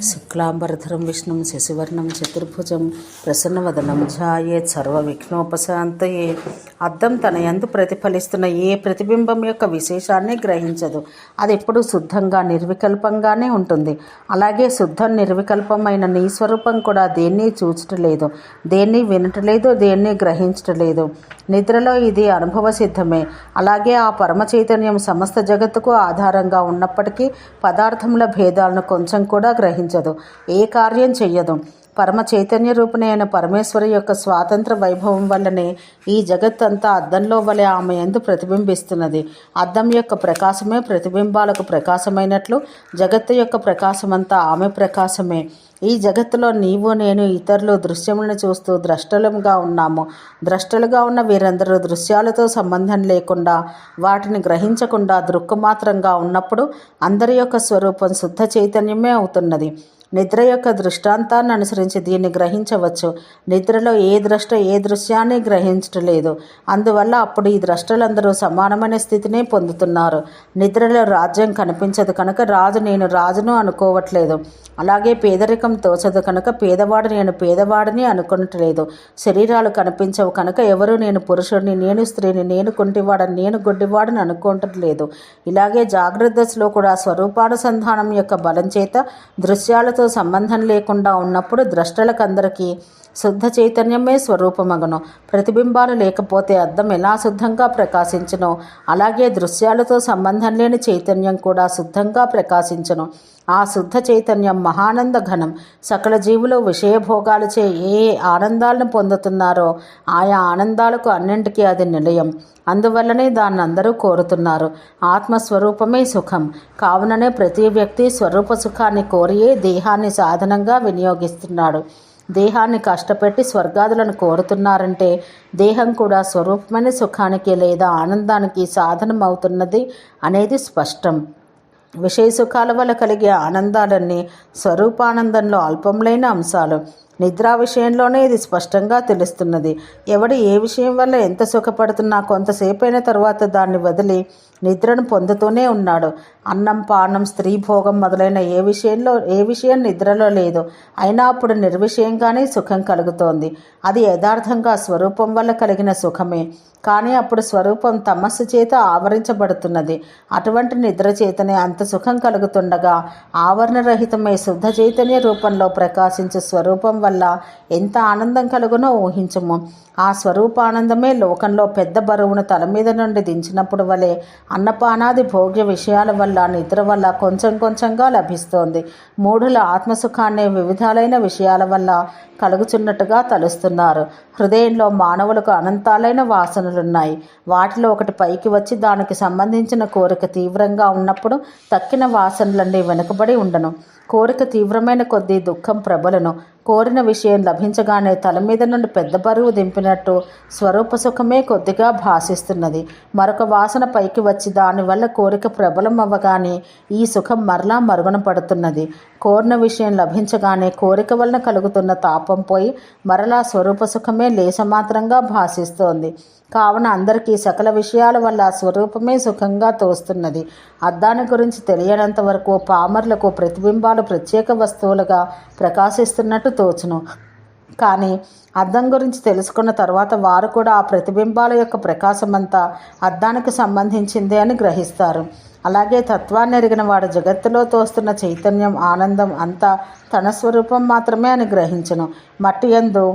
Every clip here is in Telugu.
శుక్లాంబరధరం విష్ణుం శశివర్ణం చతుర్భుజం ప్రసన్నవదనం ధ్యాయేత్ సర్వవిఘ్నోపశాంతయే. అద్దం తన యందు ప్రతిఫలిస్తున్న ఏ ప్రతిబింబం యొక్క విశేషాన్ని గ్రహించదు. అది ఎప్పుడు శుద్ధంగా నిర్వికల్పంగానే ఉంటుంది. అలాగే శుద్ధం నిర్వికల్పమైన నీ స్వరూపం కూడా దేన్ని చూచటలేదు, దేన్ని వినటలేదు, దేన్ని గ్రహించటలేదు. నిద్రలో ఇది అనుభవ సిద్ధమే. అలాగే ఆ పరమ చైతన్యం సమస్త జగత్తుకు ఆధారంగా ఉన్నప్పటికీ పదార్థముల భేదాలను కొంచెం కూడా గ్రహించదు, ఏ కార్యం చెయ్యదు. పరమ చైతన్య రూపిణి అయిన పరమేశ్వరి యొక్క స్వాతంత్ర వైభవం వల్లనే ఈ జగత్తంతా అద్దంలో వలె ఆమె యందు ప్రతిబింబిస్తున్నది. అద్దం యొక్క ప్రకాశమే ప్రతిబింబాలకు ప్రకాశమైనట్లు జగత్తు యొక్క ప్రకాశమంతా ఆమె ప్రకాశమే. ఈ జగత్తులో నీవు, నేను, ఇతరులు దృశ్యములను చూస్తూ ద్రష్టలుగా ఉన్నాము. ద్రష్టలుగా ఉన్న వీరందరూ దృశ్యాలతో సంబంధం లేకుండా, వాటిని గ్రహించకుండా దృక్కుమాత్రంగా ఉన్నప్పుడు అందరి యొక్క స్వరూపం శుద్ధ చైతన్యమే అవుతున్నది. నిద్ర యొక్క దృష్టాంతాన్ని అనుసరించి దీన్ని గ్రహించవచ్చు. నిద్రలో ఏ ద్రష్ట ఏ దృశ్యాన్ని గ్రహించటలేదు. అందువల్ల అప్పుడు ఈ ద్రష్టలందరూ సమానమైన స్థితిని పొందుతున్నారు. నిద్రలో రాజ్యం కనిపించదు కనుక రాజు నేను రాజును అనుకోవట్లేదు. అలాగే పేదరికం తోచదు కనుక పేదవాడు నేను పేదవాడిని అనుకోవట్లేదు. శరీరాలు కనిపించవు కనుక ఎవరు నేను పురుషుడిని, నేను స్త్రీని, నేను కుంటివాడని, నేను గుడ్డివాడిని అనుకోవట్లేదు. ఇలాగే జాగ్రత్త దశలో కూడా స్వరూపానుసంధానం యొక్క బలం చేత దృశ్యాలతో సంబంధం లేకుండా ఉన్నప్పుడు ద్రష్టలకందరికీ శుద్ధ చైతన్యమే స్వరూపమగును. ప్రతిబింబాలు లేకపోతే అద్దం ఎలా శుద్ధంగా ప్రకాశించునో అలాగే దృశ్యాలతో సంబంధం లేని చైతన్యం కూడా శుద్ధంగా ప్రకాశించును. ఆ శుద్ధ చైతన్యం మహానంద ఘనం. సకల జీవులు విషయభోగాలచే ఏ ఆనందాలను పొందుతున్నారో ఆయా ఆనందాలకు అన్నింటికీ అది నిలయం. అందువల్లనే దాన్ని అందరూ కోరుతున్నారు. ఆత్మస్వరూపమే సుఖం. కావుననే ప్రతి వ్యక్తి స్వరూప సుఖాన్ని కోరియే దేహాన్ని సాధనంగా వినియోగిస్తున్నాడు. దేహాన్ని కష్టపెట్టి స్వర్గాదులను కోరుతున్నారంటే దేహం కూడా స్వరూపమైన సుఖానికి లేదా ఆనందానికి సాధనం అవుతున్నది అనేది స్పష్టం. విషయ సుఖాల వల్ల కలిగే ఆనందాలన్నీ స్వరూపానందంలో అల్పములైన అంశాలు. నిద్రా విషయంలోనే ఇది స్పష్టంగా తెలుస్తున్నది. ఎవడు ఏ విషయం వల్ల ఎంత సుఖపడుతున్నా కొంతసేపు అయిన తర్వాత దాన్ని వదిలి నిద్రను పొందుతూనే ఉన్నాడు. అన్నం, పానం, స్త్రీ భోగం మొదలైన ఏ విషయం నిద్రలో లేదు. అయినా అప్పుడు నిర్విషయంగానే సుఖం కలుగుతోంది. అది యథార్థంగా స్వరూపం వల్ల కలిగిన సుఖమే. కానీ అప్పుడు స్వరూపం తమస్సు చేత ఆవరించబడుతున్నది. అటువంటి నిద్ర చేతనే అంత సుఖం కలుగుతుండగా ఆవరణరహితమై శుద్ధ చైతన్య రూపంలో ప్రకాశించే స్వరూపం వల్ల ఎంత ఆనందం కలుగునో ఊహించము. ఆ స్వరూపానందమే లోకంలో పెద్ద బరువును తల మీద నుండి దించినప్పుడు వలె అన్నపానాది భోగ్య విషయాల వల్ల నిద్ర వల్ల కొంచెం కొంచెంగా లభిస్తోంది. మూఢుల ఆత్మసుఖాన్ని వివిధాలైన విషయాల వల్ల కలుగుచున్నట్టుగా తలుస్తున్నారు. హృదయంలో మానవులకు అనంతాలైన వాసనలున్నాయి. వాటిలో ఒకటి పైకి వచ్చి దానికి సంబంధించిన కోరిక తీవ్రంగా ఉన్నప్పుడు తక్కిన వాసనలన్నీ వెనుకబడి ఉండను. కోరిక తీవ్రమైన కొద్దీ దుఃఖం ప్రబలను. కోరిన విషయం లభించగానే తల మీద నుండి పెద్ద బరువు దింపినట్టు స్వరూప సుఖమే కొద్దిగా భాసిస్తున్నది. మరొక వాసన పైకి వచ్చి దానివల్ల కోరిక ప్రబలం అవ్వగానే ఈ సుఖం మరలా మరుగున పడుతున్నది. కోరిన విషయం లభించగానే కోరిక వలన కలుగుతున్న తాపం పోయి మరలా స్వరూప సుఖమే లేసమాత్రంగా భాసిస్తోంది. కావున అందరికీ సకల విషయాల వల్ల స్వరూపమే సుఖంగా తోస్తున్నది. అద్దాన్ని గురించి తెలియనంత వరకు పామరులకు ప్రతిబింబాలు ప్రత్యేక వస్తువులుగా ప్రకాశిస్తున్నట్టు తోచును. కానీ అద్దం గురించి తెలుసుకున్న తర్వాత వారు కూడా ఆ ప్రతిబింబాల యొక్క ప్రకాశమంతా అద్దానికి సంబంధించిందే అని గ్రహిస్తారు. అలాగే తత్వాన్ని ఎరిగిన వాడు జగత్తులో తోస్తున్న చైతన్యం, ఆనందం అంతా తన స్వరూపం మాత్రమే అని గ్రహించును. మట్టి యందు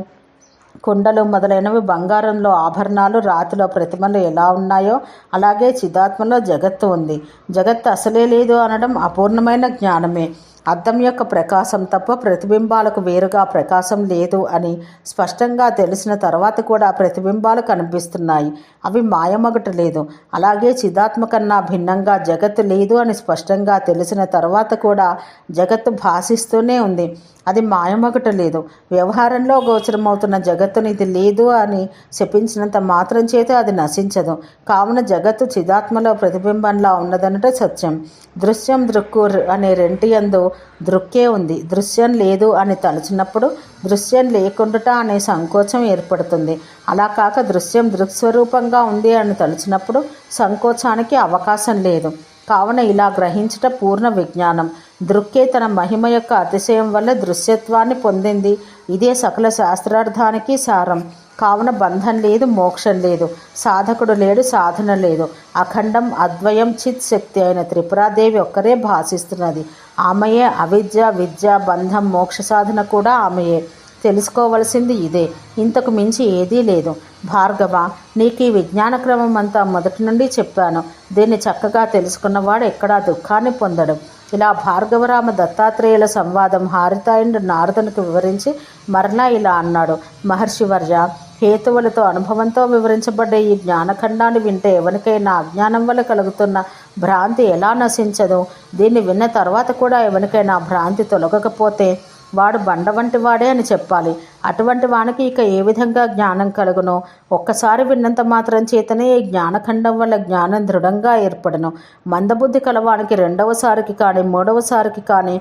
కుండలు మొదలైనవి, బంగారంలో ఆభరణాలు, రాతిలో ప్రతిమలు ఎలా ఉన్నాయో అలాగే చిదాత్మలో జగత్తు ఉంది. జగత్తు అసలే లేదు అనడం అపూర్ణమైన జ్ఞానమే. అద్దం యొక్క ప్రకాశం తప్ప ప్రతిబింబాలకు వేరుగా ప్రకాశం లేదు అని స్పష్టంగా తెలిసిన తర్వాత కూడా ప్రతిబింబాలు కనిపిస్తున్నాయి. అవి మాయమగట లేదు. అలాగే చిదాత్మ కన్నా భిన్నంగా జగత్తు లేదు అని స్పష్టంగా తెలిసిన తర్వాత కూడా జగత్తు భాసిస్తూనే ఉంది. అది మాయమగట లేదు. వ్యవహారంలో గోచరమవుతున్న జగత్తుని ఇది లేదు అని శపించినంత మాత్రం చేత అది నశించదు. కావున జగత్తు చిదాత్మలో ప్రతిబింబంలా ఉన్నదనట సత్యం. దృశ్యం, దృక్కు అనే రెంటి యందు దృక్కే ఉంది. దృశ్యం లేదు అని తలచినప్పుడు దృశ్యం లేకుండుట అనే సంకోచం ఏర్పడుతుంది. అలా కాక దృశ్యం దృక్స్వరూపంగా ఉంది అని తలచినప్పుడు సంకోచానికి అవకాశం లేదు. కావున ఇలా గ్రహించుట పూర్ణ విజ్ఞానం. దృక్కే తన మహిమ యొక్క అతిశయం వల్ల దృశ్యత్వాన్ని పొందింది. ఇదే సకల శాస్త్రార్థానికి సారం. కావున బంధం లేదు, మోక్షం లేదు, సాధకుడు లేడు, సాధన లేదు. అఖండం, అద్వయం, చిత్ శక్తి అయిన త్రిపురాదేవి ఒక్కరే భాషిస్తున్నది. ఆమెయే అవిద్య, విద్య, బంధం, మోక్ష సాధన కూడా ఆమెయే. తెలుసుకోవలసింది ఇదే, ఇంతకు మించి ఏదీ లేదు. భార్గవ, నీకు ఈ విజ్ఞాన క్రమం అంతా మొదటి నుండి చెప్పాను. దీన్ని చక్కగా తెలుసుకున్నవాడు ఎక్కడా దుఃఖాన్ని పొందడు. ఇలా భార్గవరామ దత్తాత్రేయుల సంవాదం హారితాయుడు నారదునికి వివరించి మరలా ఇలా అన్నాడు. మహర్షివర్య, హేతువులతో అనుభవంతో వివరించబడ్డ ఈ జ్ఞానఖండాన్ని వింటే ఎవరికైనా అజ్ఞానం వల్ల కలుగుతున్న భ్రాంతి ఎలా నశించదు? దీన్ని విన్న తర్వాత కూడా ఎవరికైనా భ్రాంతి తొలగకపోతే వాడు బండ వంటి వాడే అని చెప్పాలి. అటువంటి వానికి ఇక ఏ విధంగా జ్ఞానం కలుగునో? ఒక్కసారి విన్నంత మాత్రం చేతనే ఈ జ్ఞానఖండం వల్ల జ్ఞానం దృఢంగా ఏర్పడను. మందబుద్ధి కలవానికి రెండవసారికి కానీ మూడవసారికి కానీ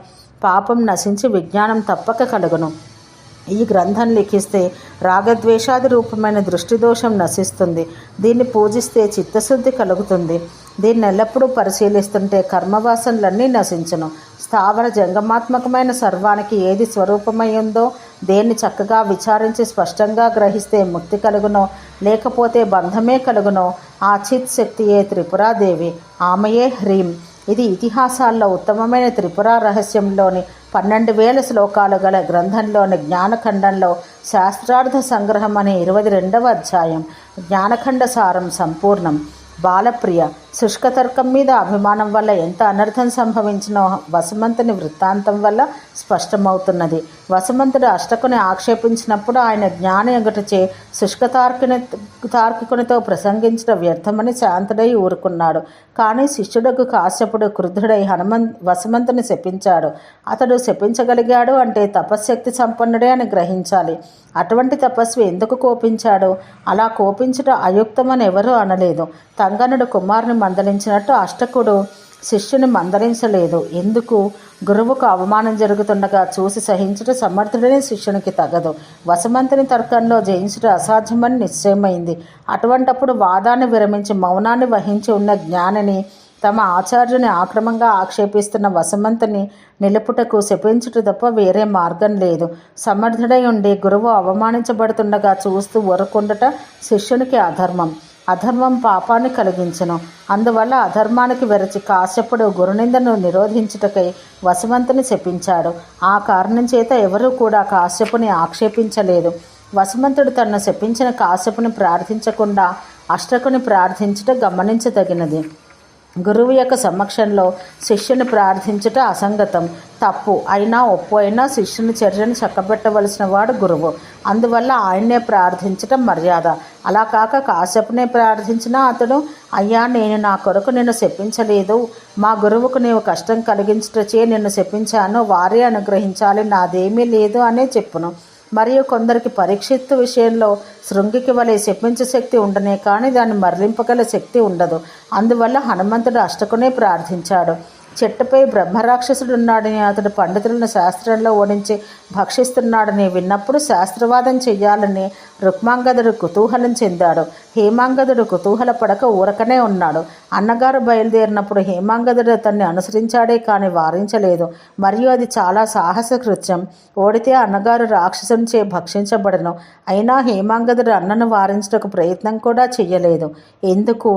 పాపం నశించి విజ్ఞానం తప్పక కలుగును. ఈ గ్రంథం లిఖిస్తే రాగద్వేషాది రూపమైన దృష్టిదోషం నశిస్తుంది. దీన్ని పూజిస్తే చిత్తశుద్ధి కలుగుతుంది. దీన్ని ఎల్లప్పుడూ పరిశీలిస్తుంటే కర్మవాసనలన్నీ నశించును. స్థావర జంగమాత్మకమైన సర్వానికి ఏది స్వరూపమై ఉందో దేన్ని చక్కగా విచారించి స్పష్టంగా గ్రహిస్తే ముక్తి కలుగునో, లేకపోతే బంధమే కలుగునో ఆ చిత్ శక్తియే త్రిపురాదేవి. ఆమెయే హ్రీం. ఇది ఇతిహాసాల్లో ఉత్తమమైన త్రిపుర రహస్యంలోని 12,000 శ్లోకాలు గల గ్రంథంలోని జ్ఞానఖండంలో శాస్త్రార్థ సంగ్రహం అనే 22వ అధ్యాయం. జ్ఞానఖండ సారం సంపూర్ణం. బాలప్రియ, శుష్కతర్కం మీద అభిమానం వల్ల ఎంత అనర్థం సంభవించినో వసుమంతుని వృత్తాంతం వల్ల స్పష్టమవుతున్నది. వసుమంతుడు అష్టకుని ఆక్షేపించినప్పుడు ఆయన జ్ఞాన ఎగుటచే తార్కికునితో ప్రసంగించడం వ్యర్థమని శాంతుడై ఊరుకున్నాడు. కానీ శిష్యుడకు కాశ్యపుడు క్రుద్ధుడై వసుమంతుని శపించాడు. అతడు శపించగలిగాడు అంటే తపశ్శక్తి సంపన్నుడే అని గ్రహించాలి. అటువంటి తపస్వి ఎందుకు కోపించాడు? అలా కోపించుట అయుక్తమని ఎవరూ అనలేదు. తంగనుడు కుమారుని మందలించినట్టు అష్టకుడు శిష్యుని మందలించలేదు. ఎందుకు? గురువుకు అవమానం జరుగుతుండగా చూసి సహించుట సమర్థుడనే శిష్యునికి తగదు. వసుమంతుని తర్కంలో జయించుట అసాధ్యమని నిశ్చయమైంది. అటువంటప్పుడు వాదాన్ని విరమించి మౌనాన్ని వహించి ఉన్న జ్ఞానిని తమ ఆచార్యుని ఆక్రమంగా ఆక్షేపిస్తున్న వసుమంతుని నిలుపుటకు శపించుట తప్ప వేరే మార్గం లేదు. సమర్థుడై ఉండి గురువు అవమానించబడుతుండగా చూస్తూ ఊరకుండుట శిష్యునికి అధర్మం. అధర్మం పాపాన్ని కలిగించును. అందువల్ల అధర్మానికి వెరచి కాశ్యపుడు గురునిందను నిరోధించుటకై వసుమంతుని శపించాడు. ఆ కారణం చేత ఎవరూ కూడా కాశ్యపుని ఆక్షేపించలేదు. వసుమంతుడు తనను శపించిన కాశ్యపుని ప్రార్థించకుండా అష్టకుని ప్రార్థించుట గమనించదగినది. గురువు యొక్క సమక్షంలో శిష్యుని ప్రార్థించుట అసంగతం, తప్పు. అయినా ఒప్పు అయినా శిష్యుని చర్యను చక్కబెట్టవలసిన వాడు గురువు. అందువల్ల ఆయన్నే ప్రార్థించటం మర్యాద. అలా కాక కాశ్యపునే ప్రార్థించినా అతడు, అయ్యా, నేను నా కొరకు నిన్ను శపించలేదు. మా గురువుకు నీవు కష్టం కలిగించుటచే నిన్ను శపించాను, వారే అనుగ్రహించాలి, నాదేమీ లేదు అనే చెప్పును. మరియు కొందరికి పరీక్షిత్తు విషయంలో శృంగికి వలె శపించే శక్తి ఉండనే కానీ దాన్ని మరలింపగల శక్తి ఉండదు. అందువల్ల హనుమంతుడు అష్టకునే ప్రార్థించాడు. చెట్టుపై బ్రహ్మరాక్షసుడున్నాడని అతడు పండితులను శాస్త్రంలో ఓడించి భక్షిస్తున్నాడని విన్నప్పుడు శాస్త్రవాదం చెయ్యాలని రుక్మాంగదుడు కుతూహలం చెందాడు. హేమాంగదుడు కుతూహలపడక ఊరకనే ఉన్నాడు. అన్నగారు బయలుదేరినప్పుడు హేమాంగదుడు అతన్ని అనుసరించాడే కానీ వారించలేదు. మరియు అది చాలా సాహస కృత్యం. ఓడితే అన్నగారు రాక్షసునిచే భక్షించబడను. అయినా హేమాంగదుడు అన్నను వారించడానికి ప్రయత్నం కూడా చెయ్యలేదు. ఎందుకు?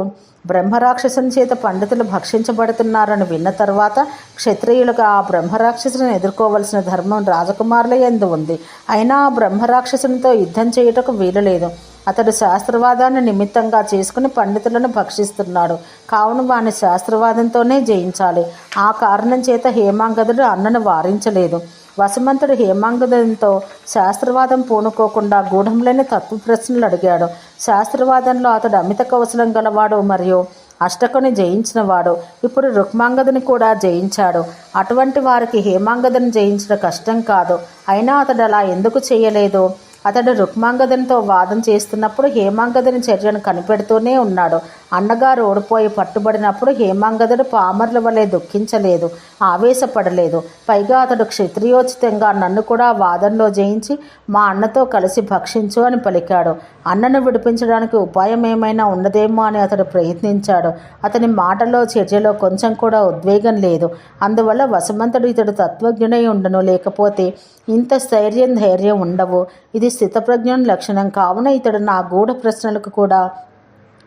బ్రహ్మరాక్షసుని చేత పండితులు భక్షించబడుతున్నారని విన్న తర్వాత క్షత్రియులుగా ఆ బ్రహ్మరాక్షసుని ఎదుర్కోవలసిన ధర్మం రాజకుమారుల యందు ఉంది. అయినా ఆ బ్రహ్మరాక్షసునితో యుద్ధం చేయుటకు వీలులేదు. అతడు శాస్త్రవాదాన్ని నిమిత్తంగా చేసుకుని పండితులను భక్షిస్తున్నాడు. కావున వాని శాస్త్రవాదంతోనే జయించాలి. ఆ కారణం చేత హేమాంగదుడు అన్నను వారించలేదు. వసుమంతుడు హేమాంగదునితో శాస్త్రవాదం పూనుకోకుండా గూఢంలోని తత్వ ప్రశ్నలు అడిగాడు. శాస్త్రవాదంలో అతడు అమిత కౌశలం గలవాడు మరియు అష్టకుని జయించినవాడు. ఇప్పుడు రుక్మాంగదుని కూడా జయించాడు. అటువంటి వారికి హేమాంగదుని జయించడం కష్టం కాదు. అయినా అతడు అలా ఎందుకు చేయలేదు? అతడు రుక్మాంగదునితో వాదం చేస్తున్నప్పుడు హేమాంగదుని చర్యను కనిపెడుతూనే ఉన్నాడు. అన్నగారు ఓడిపోయి పట్టుబడినప్పుడు హేమాంగదుడు పామర్ల వలె దుఃఖించలేదు, ఆవేశపడలేదు. పైగా అతడు క్షత్రియోచితంగా నన్ను కూడా వాదంలో జయించి మా అన్నతో కలిసి భక్షించు అని పలికాడు. అన్నను విడిపించడానికి ఉపాయం ఏమైనా ఉన్నదేమో అని అతడు ప్రయత్నించాడు. అతని మాటలో చర్యలో కొంచెం కూడా ఉద్వేగం లేదు. అందువల్ల వసుమంతుడు ఇతడు తత్వజ్ఞుడై ఉండును, లేకపోతే ఇంత స్థైర్యం ధైర్యం ఉండవు. ఇది స్థితప్రజ్ఞుని లక్షణం. కావున ఇతడు నా గూఢ ప్రశ్నలకు కూడా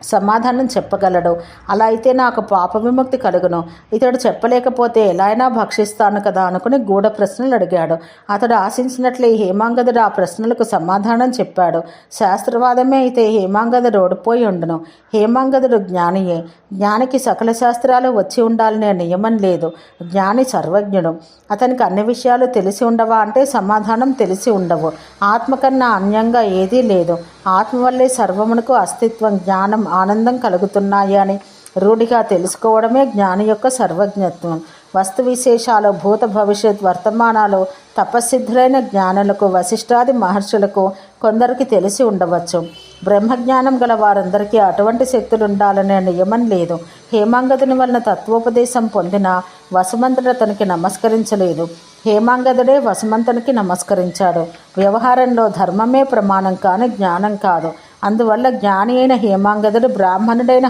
సమాధానం చెప్పగలడు. అలా అయితే నాకు పాప విముక్తి కలుగును. ఇతడు చెప్పలేకపోతే ఎలా అయినా భక్షిస్తాను కదా అనుకుని గూఢ ప్రశ్నలు అడిగాడు. అతడు ఆశించినట్లే హేమాంగదుడు ఆ ప్రశ్నలకు సమాధానం చెప్పాడు. శాస్త్రవాదమే అయితే హేమాంగదుడు ఓడిపోయి ఉండును. హేమాంగదుడు జ్ఞానియే. జ్ఞానికి సకల శాస్త్రాలు వచ్చి ఉండాలనే నియమం లేదు. జ్ఞాని సర్వజ్ఞుడు. అతనికి అన్ని విషయాలు తెలిసి ఉండవా అంటే సమాధానం తెలిసి ఉండవు. ఆత్మ కన్నా అన్యంగా ఏదీ లేదు. ఆత్మ వల్లే సర్వమునకు అస్తిత్వం, జ్ఞానం, ఆనందం కలుగుతున్నాయి అని రూఢిగా తెలుసుకోవడమే జ్ఞాని యొక్క సర్వజ్ఞత్వం. వస్తు విశేషాలు, భూత భవిష్యత్ వర్తమానాలు తపస్సిద్ధులైన జ్ఞానులకు, వశిష్ఠాది మహర్షులకు కొందరికి తెలిసి ఉండవచ్చు. బ్రహ్మజ్ఞానం గల వారందరికీ అటువంటి శక్తులు ఉండాలనే నియమం లేదు. హేమాంగదుని వలన తత్వోపదేశం పొందిన వసుమంతుడు అతనికి నమస్కరించలేదు. హేమాంగదుడే వసుమంతునికి నమస్కరించాడు. వ్యవహారంలో ధర్మమే ప్రమాణం కాని జ్ఞానం కాదు. అందువల్ల జ్ఞాని అయిన హేమాంగదుడు బ్రాహ్మణుడైన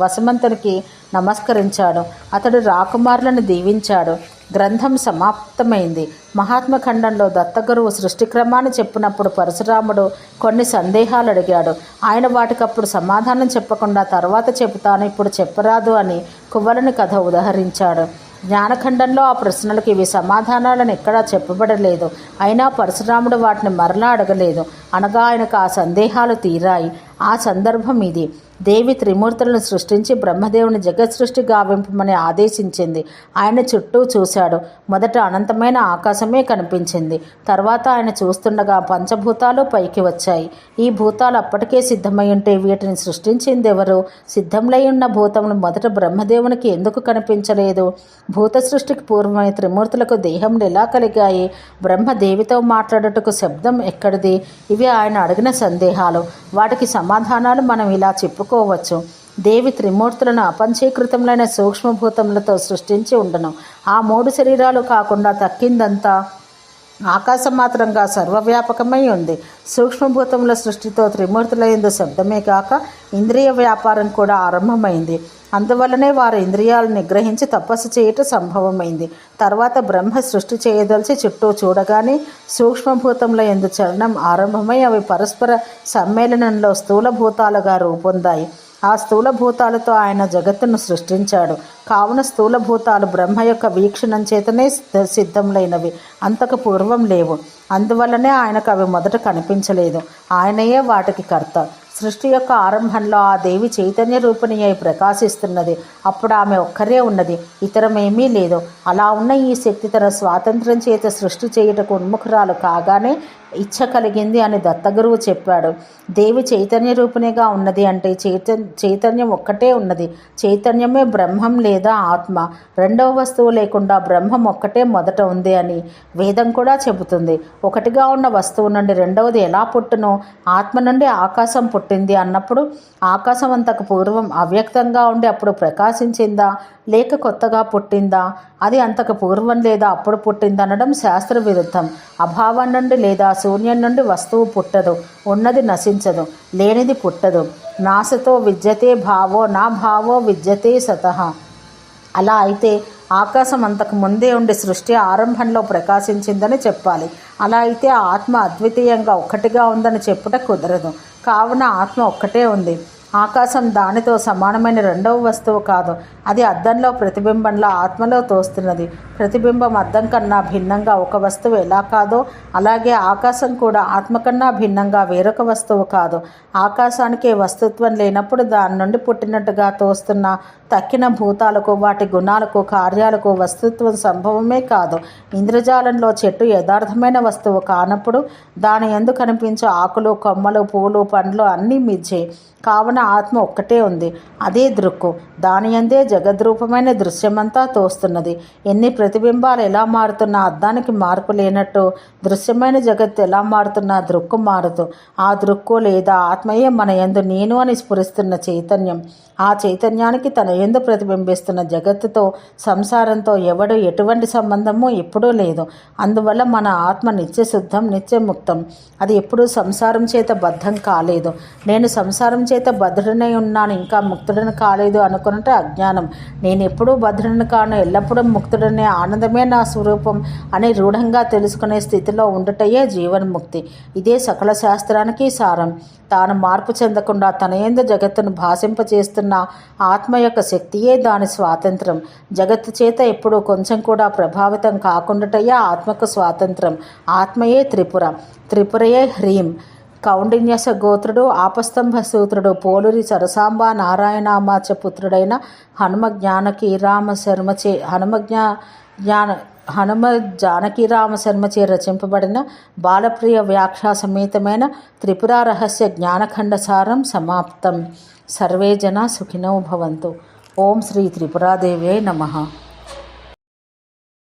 వసుమంతునికి నమస్కరించాడు. అతడు రాకుమారులను దీవించాడు. గ్రంథం సమాప్తమైంది. మహాత్మఖండంలో దత్తగురువు సృష్టి క్రమాన్ని చెప్పినప్పుడు పరశురాముడు కొన్ని సందేహాలు అడిగాడు. ఆయన వాటికప్పుడు సమాధానం చెప్పకుండా తర్వాత చెబుతాను, ఇప్పుడు చెప్పరాదు అని కువ్వలని కథ ఉదహరించాడు. జ్ఞానఖండంలో ఆ ప్రశ్నలకు ఇవి సమాధానాలను ఎక్కడా చెప్పబడలేదు. అయినా పరశురాముడు వాటిని మరలా అడగలేదు. అనగా ఆయనకు ఆ సందేహాలు తీరాయి. ఆ సందర్భం ఇది. దేవి త్రిమూర్తులను సృష్టించి బ్రహ్మదేవుని జగత్ సృష్టి గావింపమని ఆదేశించింది. ఆయన చుట్టూ చూశాడు. మొదట అనంతమైన ఆకాశమే కనిపించింది. తర్వాత ఆయన చూస్తుండగా పంచభూతాలు పైకి వచ్చాయి. ఈ భూతాలు అప్పటికే సిద్ధమై ఉంటే వీటిని సృష్టించింది ఎవరు? సిద్ధంలై ఉన్న భూతమును మొదట బ్రహ్మదేవునికి ఎందుకు కనిపించలేదు? భూత సృష్టికి పూర్వమై త్రిమూర్తులకు దేహములు ఎలా కలిగాయి? బ్రహ్మదేవితో మాట్లాడుటకు శబ్దం ఎక్కడిది? ఇవి ఆయన అడిగిన సందేహాలు. వాటికి సమాధానాలు మనం ఇలా చెప్పుకోవచ్చు. దేవి త్రిమూర్తులను అపంచీకృతములైన సూక్ష్మభూతములతో సృష్టించి ఉండను. ఆ 3 శరీరాలు కాకుండా తక్కిందంతా ఆకాశం మాత్రంగా సర్వవ్యాపకమై ఉంది. సూక్ష్మభూతముల సృష్టితో త్రిమూర్తులయందు శబ్దమే కాక ఇంద్రియ వ్యాపారం కూడా ఆరంభమైంది. అందువల్లనే వారు ఇంద్రియాలను నిగ్రహించి తపస్సు చేయటం సంభవమైంది. తర్వాత బ్రహ్మ సృష్టి చేయదలిచి చుట్టూ చూడగానే సూక్ష్మభూతముల యందు చలనం ఆరంభమై అవి పరస్పర సమ్మేళనంలో స్థూలభూతాలుగా రూపొందాయి. ఆ స్థూలభూతాలతో ఆయన జగత్తును సృష్టించాడు. కావున స్థూలభూతాలు బ్రహ్మ యొక్క వీక్షణం చేతనే సిద్ధములైనవి, అంతకు పూర్వం లేవు. అందువల్లనే ఆయనకు అవి మొదట కనిపించలేదు. ఆయనయే వాటికి కర్త. సృష్టి యొక్క ఆరంభంలో ఆ దేవి చైతన్య రూపిణి అయి ప్రకాశిస్తున్నది. అప్పుడు ఆమె ఒక్కరే ఉన్నది, ఇతరమేమీ లేదు. అలా ఉన్న ఈ శక్తి తన స్వాతంత్ర్యం చేత సృష్టి చేయుటకు ఉన్ముఖురాలు కాగానే ఇచ్ఛ కలిగింది అని దత్తగురువు చెప్పాడు. దేవి చైతన్య రూపిణిగా ఉన్నది అంటే చైతన్యం ఒక్కటే ఉన్నది. చైతన్యమే బ్రహ్మం లేదా ఆత్మ. రెండవ వస్తువు లేకుండా బ్రహ్మం ఒక్కటే మొదట ఉంది అని వేదం కూడా చెబుతుంది. ఒకటిగా ఉన్న వస్తువు నుండి రెండవది ఎలా పుట్టునో ఆత్మ నుండి ఆకాశం పుట్టింది అన్నప్పుడు ఆకాశం అంతకు పూర్వం అవ్యక్తంగా ఉండి అప్పుడు ప్రకాశించిందా లేక కొత్తగా పుట్టిందా? అది అంతకు పూర్వం లేదా అప్పుడు పుట్టిందనడం శాస్త్ర విరుద్ధం. అభావం నుండి లేదా శూన్యం నుండి వస్తువు పుట్టదు, ఉన్నది నశించదు, లేనిది పుట్టదు. నాశతో విద్యతే భావో నా భావో విద్యతే సతః. అలా అయితే ఆకాశం అంతకు ముందే ఉండి సృష్టి ఆరంభంలో ప్రకాశించిందని చెప్పాలి. అలా అయితే ఆత్మ అద్వితీయంగా ఒక్కటిగా ఉందని చెప్పుట కుదరదు. కావున ఆత్మ ఒక్కటే ఉంది. ఆకాశం దానితో సమానమైన రెండవ వస్తువు కాదు. అది అద్దంలో ప్రతిబింబంలో ఆత్మలో తోస్తున్నది. ప్రతిబింబం అద్దం కన్నా భిన్నంగా ఒక వస్తువు ఎలా కాదో అలాగే ఆకాశం కూడా ఆత్మ కన్నా భిన్నంగా వేరొక వస్తువు కాదు. ఆకాశానికి వస్తుత్వం లేనప్పుడు దాని నుండి పుట్టినట్టుగా తోస్తున్న తక్కిన భూతాలకు వాటి గుణాలకు కార్యాలకు వస్తుత్వం సంభవమే కాదు. ఇంద్రజాలంలో చెట్టు యథార్థమైన వస్తువు కానప్పుడు దాని యందు కనిపించే ఆకులు, కొమ్మలు, పూలు, పండ్లు అన్నీ మిథ్యే. కావున ఆత్మ ఒక్కటే ఉంది, అదే దృక్కు. దాని యందే జగద్రూపమైన దృశ్యమంతా తోస్తున్నది. ఎన్ని ప్రతిబింబాలు ఎలా మారుతున్నా అద్దానికి మార్పు లేనట్టు దృశ్యమైన జగత్తు ఎలా మారుతున్నా దృక్కు మారదు. ఆ దృక్కు లేదా ఆత్మయే మన యందు నేను అని స్ఫురిస్తున్న చైతన్యం. ఆ చైతన్యానికి తన యందు ప్రతిబింబిస్తున్న జగత్తుతో, సంసారంతో ఎటువంటి సంబంధము ఎప్పుడూ లేదు. అందువల్ల మన ఆత్మ నిత్యశుద్ధం, నిత్యముక్తం. అది ఎప్పుడూ సంసారం చేత బద్ధం కాలేదు. నేను సంసారం చేత బద్ధుడనై ఉన్నాను, ఇంకా ముక్తుడని కాలేదు అనుకున్నట్టు అజ్ఞానం. నేను ఎప్పుడూ బద్ధుడని కాను, ఎల్లప్పుడూ ముక్తుడనే ఆనందమే నా స్వరూపం అని రూఢంగా తెలుసుకునే స్థితిలో ఉండుటయే జీవన్ముక్తి. ఇదే సకల శాస్త్రానికి సారం. తాను మార్పు చెందకుండా తన యందు జగత్తును భాషింపచేస్తున్న ఆత్మ యొక్క శక్తియే దాని స్వాతంత్రం. జగత్తు చేత ఎప్పుడూ కొంచెం కూడా ప్రభావితం కాకుండాటయే ఆత్మకు స్వాతంత్రం. ఆత్మయే త్రిపుర, త్రిపురయే హ్రీం. కౌండిన్యస గోత్రుడు, ఆపస్తంభ సూత్రుడు, పోలురి సరసాంబ నారాయణామాచ పుత్రుడైన హనుమ జానకీరామ శర్మచే రచింపబడిన బాలప్రియ వ్యాఖ్యా సమేతమైన త్రిపురా రహస్య జ్ఞానఖండసారం సమాప్తం. సర్వే జనా సుఖినో భవంతు. ఓం శ్రీ త్రిపురాదేవ్యై నమః.